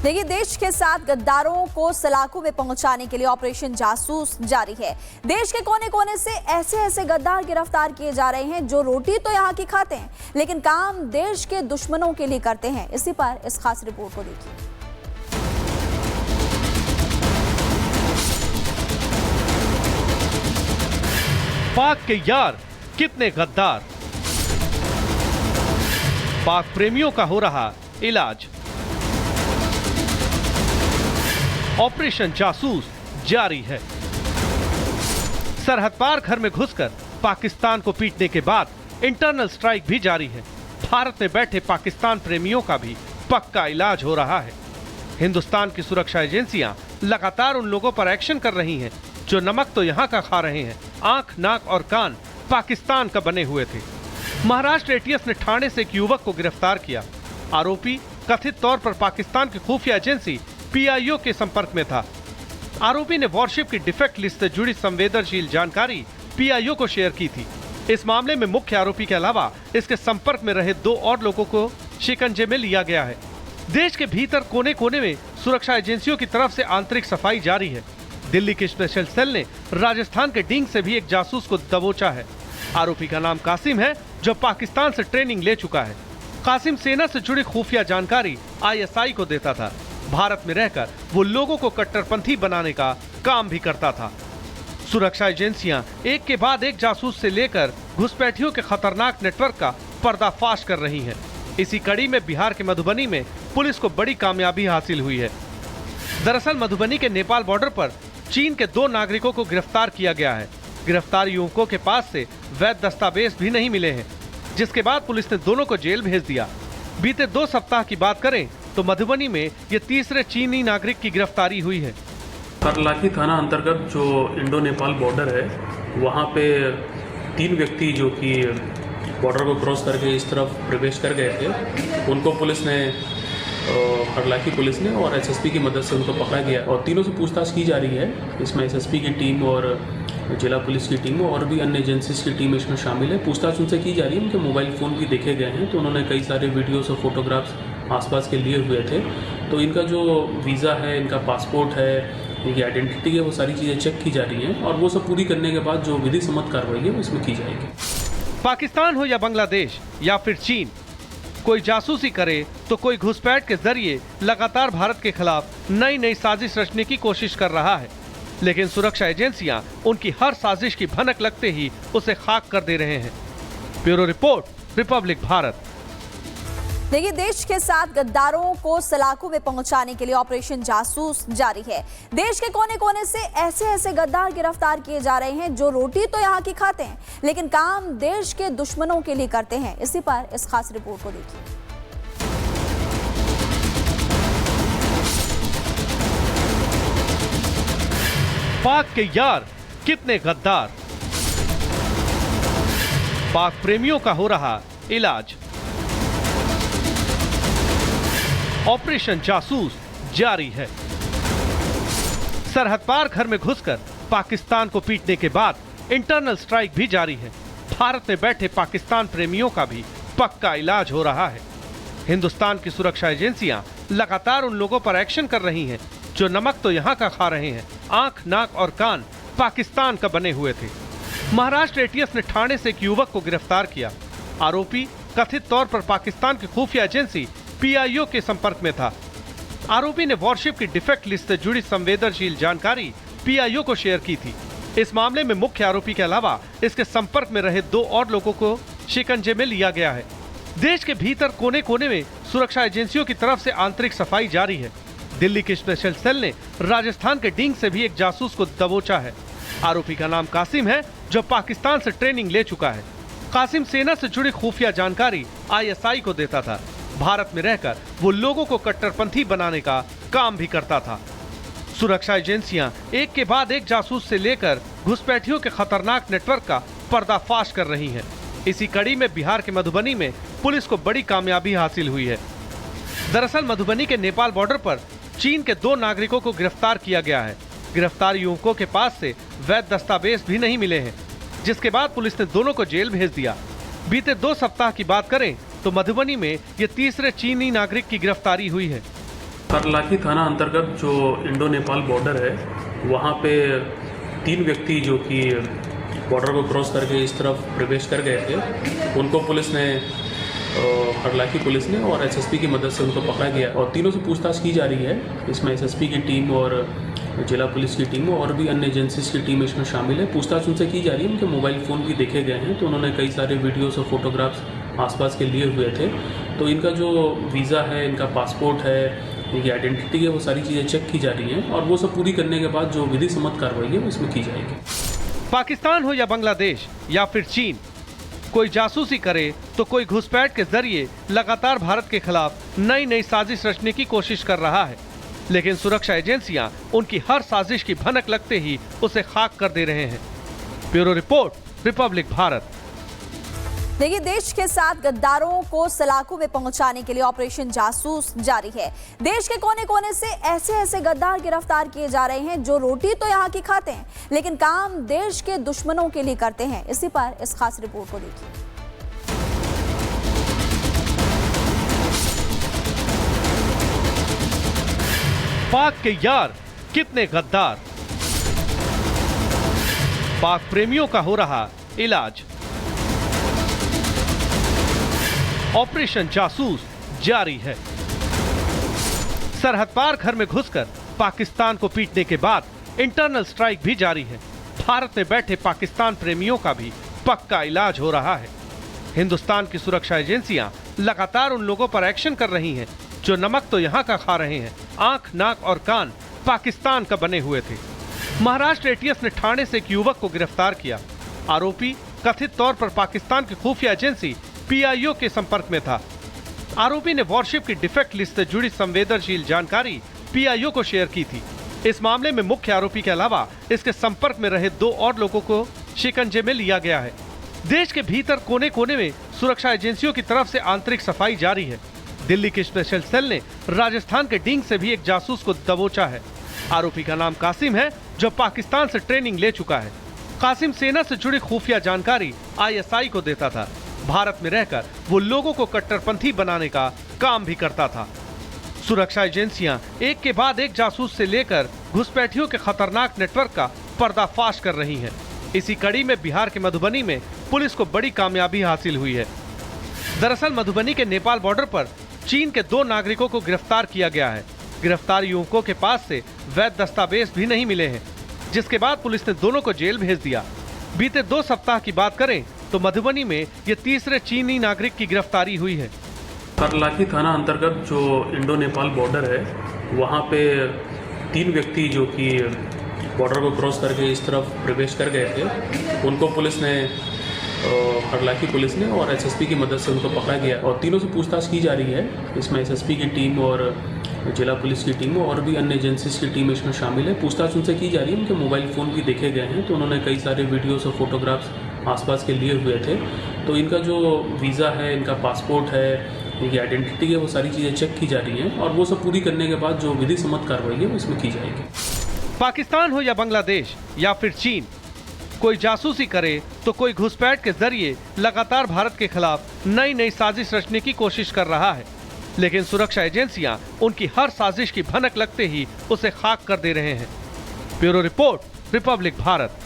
देखिए, देश के साथ गद्दारों को सलाखों में पहुंचाने के लिए ऑपरेशन जासूस जारी है। देश के कोने कोने से ऐसे गद्दार गिरफ्तार किए जा रहे हैं जो रोटी तो यहाँ की खाते हैं, लेकिन काम देश के दुश्मनों के लिए करते हैं। इसी पर इस खास रिपोर्ट को देखिए। पाक के यार कितने गद्दार, पाक प्रेमियों का हो रहा इलाज। ऑपरेशन जासूस जारी है। सरहद पार घर में घुसकर पाकिस्तान को पीटने के बाद इंटरनल स्ट्राइक भी जारी है। भारत में बैठे पाकिस्तान प्रेमियों का भी पक्का इलाज हो रहा है। हिंदुस्तान की सुरक्षा एजेंसियां लगातार उन लोगों पर एक्शन कर रही हैं जो नमक तो यहाँ का खा रहे हैं, आंख, नाक और कान पाकिस्तान का बने हुए थे। महाराष्ट्र एटीएस ने ठाणे से एक युवक को गिरफ्तार किया। आरोपी कथित तौर पर पाकिस्तान की खुफिया एजेंसी पीआईओ के संपर्क में था। आरोपी ने वॉरशिप की डिफेक्ट लिस्ट से जुड़ी संवेदनशील जानकारी पीआईओ को शेयर की थी। इस मामले में मुख्य आरोपी के अलावा इसके संपर्क में रहे 2 और लोगों को शिकंजे में लिया गया है। देश के भीतर कोने कोने में सुरक्षा एजेंसियों की तरफ से आंतरिक सफाई जारी है। दिल्ली के स्पेशल सेल ने राजस्थान के डींग से भी एक जासूस को दबोचा है। आरोपी का नाम कासिम है, जो पाकिस्तान से ट्रेनिंग ले चुका है। कासिम सेना से जुड़ी खुफिया जानकारी आईएसआई को देता था। भारत में रहकर वो लोगों को कट्टरपंथी बनाने का काम भी करता था। सुरक्षा एजेंसियां एक के बाद एक जासूस से लेकर घुसपैठियों के खतरनाक नेटवर्क का पर्दाफाश कर रही हैं। इसी कड़ी में बिहार के मधुबनी में पुलिस को बड़ी कामयाबी हासिल हुई है। दरअसल मधुबनी के नेपाल बॉर्डर पर चीन के 2 नागरिकों को गिरफ्तार किया गया है। गिरफ्तार युवकों के पास से वैध दस्तावेज भी नहीं मिले हैं, जिसके बाद पुलिस ने दोनों को जेल भेज दिया। बीते 2 सप्ताह की बात करें तो मधुबनी में ये तीसरे चीनी नागरिक की गिरफ्तारी हुई है। करलाखी थाना अंतर्गत जो इंडो नेपाल बॉर्डर है, वहाँ पे 3 व्यक्ति जो कि बॉर्डर को क्रॉस करके इस तरफ प्रवेश कर गए थे, उनको पुलिस ने करलाखी पुलिस ने और एसएसपी की मदद से उनको पकड़ा गया और तीनों से पूछताछ की जा रही है। इसमें एसएसपी की टीम और जिला पुलिस की टीम और भी अन्य एजेंसीज की टीम इसमें शामिल है। पूछताछ उनसे की जा रही है। उनके मोबाइल फ़ोन भी देखे गए हैं, तो उन्होंने कई सारे वीडियोस और फोटोग्राफ्स आसपास के लिए हुए थे। तो इनका जो वीज़ा है, इनका पासपोर्ट है, इनकी आइडेंटिटी है, वो सारी चीज़ें चेक की जा रही हैं और वो सब पूरी करने के बाद जो विधि सम्मत कार्रवाई है वो इसमें की जाएगी। पाकिस्तान हो या बांग्लादेश या फिर चीन, कोई जासूसी करे तो कोई घुसपैठ के जरिए लगातार भारत के खिलाफ नई साजिश रचने की कोशिश कर रहा है। लेकिन सुरक्षा एजेंसियां उनकी हर साजिश की भनक लगते ही उसे खाक कर दे रहे हैं। Bureau report, Republic Bharat. देखिए, देश के साथ गद्दारों को सलाखों में पहुंचाने के लिए ऑपरेशन जासूस जारी है। देश के कोने कोने से ऐसे गद्दार गिरफ्तार किए जा रहे हैं जो रोटी तो यहाँ की खाते हैं, लेकिन काम देश के दुश्मनों के लिए करते हैं। इसी पर इस खास रिपोर्ट को देखिए। पाक के यार कितने गद्दार, पाक प्रेमियों का हो रहा इलाज। ऑपरेशन जासूस जारी है। सरहद पार घर में घुसकर पाकिस्तान को पीटने के बाद इंटरनल स्ट्राइक भी जारी है। भारत में बैठे पाकिस्तान प्रेमियों का भी पक्का इलाज हो रहा है। हिंदुस्तान की सुरक्षा एजेंसियां लगातार उन लोगों पर एक्शन कर रही हैं जो नमक तो यहाँ का खा रहे हैं, आंख, नाक और कान पाकिस्तान का बने हुए थे। महाराष्ट्र एटीएस ने ठाणे से एक युवक को गिरफ्तार किया। आरोपी कथित तौर पर पाकिस्तान की खुफिया एजेंसी पीआईओ के संपर्क में था। आरोपी ने वॉरशिप की डिफेक्ट लिस्ट से जुड़ी संवेदनशील जानकारी पीआईओ को शेयर की थी। इस मामले में मुख्य आरोपी के अलावा इसके संपर्क में रहे 2 और लोगों को शिकंजे में लिया गया है। देश के भीतर कोने कोने में सुरक्षा एजेंसियों की तरफ से आंतरिक सफाई जारी है। दिल्ली के स्पेशल सेल ने राजस्थान के डींग से भी एक जासूस को दबोचा है। आरोपी का नाम कासिम है, जो पाकिस्तान से ट्रेनिंग ले चुका है। कासिम सेना से जुड़ी खुफिया जानकारी आईएसआई को देता था। भारत में रहकर वो लोगों को कट्टरपंथी बनाने का काम भी करता था। सुरक्षा एजेंसियां एक के बाद एक जासूस से लेकर घुसपैठियों के खतरनाक नेटवर्क का पर्दाफाश कर रही हैं। इसी कड़ी में बिहार के मधुबनी में पुलिस को बड़ी कामयाबी हासिल हुई है। दरअसल मधुबनी के नेपाल बॉर्डर पर चीन के 2 नागरिकों को गिरफ्तार किया गया है। गिरफ्तार युवकों के पास से वैध दस्तावेज भी नहीं मिले हैं, जिसके बाद पुलिस ने दोनों को जेल भेज दिया। बीते 2 सप्ताह की बात करें तो मधुबनी में ये तीसरे चीनी नागरिक की गिरफ्तारी हुई है। करलाखी थाना अंतर्गत जो इंडो नेपाल बॉर्डर है वहाँ पे 3 व्यक्ति जो कि बॉर्डर को क्रॉस करके इस तरफ प्रवेश कर गए थे, उनको पुलिस ने करलाखी पुलिस ने और एसएसपी की मदद से उनको पकड़ा गया और तीनों से पूछताछ की जा रही है। इसमें एसएसपी की टीम और जिला पुलिस की टीम और भी अन्य एजेंसीज की टीम इसमें शामिल है। पूछताछ उनसे की जा रही है। उनके मोबाइल फ़ोन भी देखे गए हैं, तो उन्होंने कई सारे वीडियोस और फोटोग्राफ्स आसपास के लिए हुए थे। तो इनका जो वीज़ा है, इनका पासपोर्ट है, इनकी आइडेंटिटी है, वो सारी चीज़ें चेक की जा रही हैं और वो सब पूरी करने के बाद जो विधि सम्मत कार्रवाई है वो इसमें की जाएगी। पाकिस्तान हो या बांग्लादेश या फिर चीन, कोई जासूसी करे तो कोई घुसपैठ के जरिए लगातार भारत के खिलाफ नई नई साजिश रचने की कोशिश कर रहा है, लेकिन सुरक्षा एजेंसियां उनकी हर साजिश की भनक लगते ही उसे खाक कर दे रहे हैं। Bureau report, Republic Bharat. देखिए, देश के साथ गद्दारों को सलाखों में पहुंचाने के लिए ऑपरेशन जासूस जारी है। देश के कोने कोने से ऐसे ऐसे गद्दार गिरफ्तार किए जा रहे हैं जो रोटी तो यहाँ की खाते हैं, लेकिन काम देश के दुश्मनों के लिए करते हैं। इसी पर इस खास रिपोर्ट को देखिए। पाक के यार कितने गद्दार, पाक प्रेमियों का हो रहा इलाज। ऑपरेशन जासूस जारी है। सरहद पार घर में घुसकर पाकिस्तान को पीटने के बाद इंटरनल स्ट्राइक भी जारी है। भारत में बैठे पाकिस्तान प्रेमियों का भी पक्का इलाज हो रहा है। हिंदुस्तान की सुरक्षा एजेंसियां लगातार उन लोगों पर एक्शन कर रही हैं जो नमक तो यहां का खा रहे हैं, आंख, नाक और कान पाकिस्तान का बने हुए थे। महाराष्ट्र एटीएस ने ठाणे से एक युवक को गिरफ्तार किया। आरोपी कथित तौर पर पाकिस्तान की खुफिया एजेंसी पीआईओ के संपर्क में था। आरोपी ने वॉरशिप की डिफेक्ट लिस्ट से जुड़ी संवेदनशील जानकारी पीआईओ को शेयर की थी। इस मामले में मुख्य आरोपी के अलावा इसके संपर्क में रहे 2 और लोगों को शिकंजे में लिया गया है। देश के भीतर कोने कोने में सुरक्षा एजेंसियों की तरफ से आंतरिक सफाई जारी है। दिल्ली के स्पेशल सेल ने राजस्थान के डींग से भी एक जासूस को दबोचा है। आरोपी का नाम कासिम है, जो पाकिस्तान से ट्रेनिंग ले चुका है। कासिम सेना से जुड़ी खुफिया जानकारी आईएसआई को देता था। भारत में रहकर वो लोगों को कट्टरपंथी बनाने का काम भी करता था। सुरक्षा एजेंसियां एक के बाद एक जासूस से लेकर घुसपैठियों के खतरनाक नेटवर्क का पर्दाफाश कर रही हैं। इसी कड़ी में बिहार के मधुबनी में पुलिस को बड़ी कामयाबी हासिल हुई है। दरअसल मधुबनी के नेपाल बॉर्डर पर चीन के 2 नागरिकों को गिरफ्तार किया गया है। गिरफ्तार युवकों के पास से वैध दस्तावेज भी नहीं मिले हैं, जिसके बाद पुलिस ने दोनों को जेल भेज दिया। बीते 2 सप्ताह की बात करें तो मधुबनी में ये तीसरे चीनी नागरिक की गिरफ्तारी हुई है। करलाखी थाना अंतर्गत जो इंडो नेपाल बॉर्डर है वहाँ पे 3 व्यक्ति जो कि बॉर्डर को क्रॉस करके इस तरफ प्रवेश कर गए थे, उनको पुलिस ने करलाखी पुलिस ने और एसएसपी की मदद से उनको पकड़ा गया और तीनों से पूछताछ की जा रही है। इसमें एसएसपी की टीम और जिला पुलिस की टीम और भी अन्य एजेंसीज की टीम इसमें शामिल है। पूछताछ उनसे की जा रही है। उनके मोबाइल फ़ोन भी देखे गए हैं, तो उन्होंने कई सारे वीडियोस और फोटोग्राफ्स आसपास के लिए हुए थे। तो इनका जो वीज़ा है, इनका पासपोर्ट है, इनकी आइडेंटिटी है, वो सारी चीज़ें चेक की जा रही हैं और वो सब पूरी करने के बाद जो विधि सम्मत कार्रवाई है वो इसमें की जाएगी। पाकिस्तान हो या बांग्लादेश या फिर चीन, कोई जासूसी करे तो कोई घुसपैठ के जरिए लगातार भारत के खिलाफ नई नई साजिश रचने की कोशिश कर रहा है, लेकिन सुरक्षा एजेंसियां उनकी हर साजिश की भनक लगते ही उसे खाक कर दे रहे हैं। Bureau report, Republic Bharat.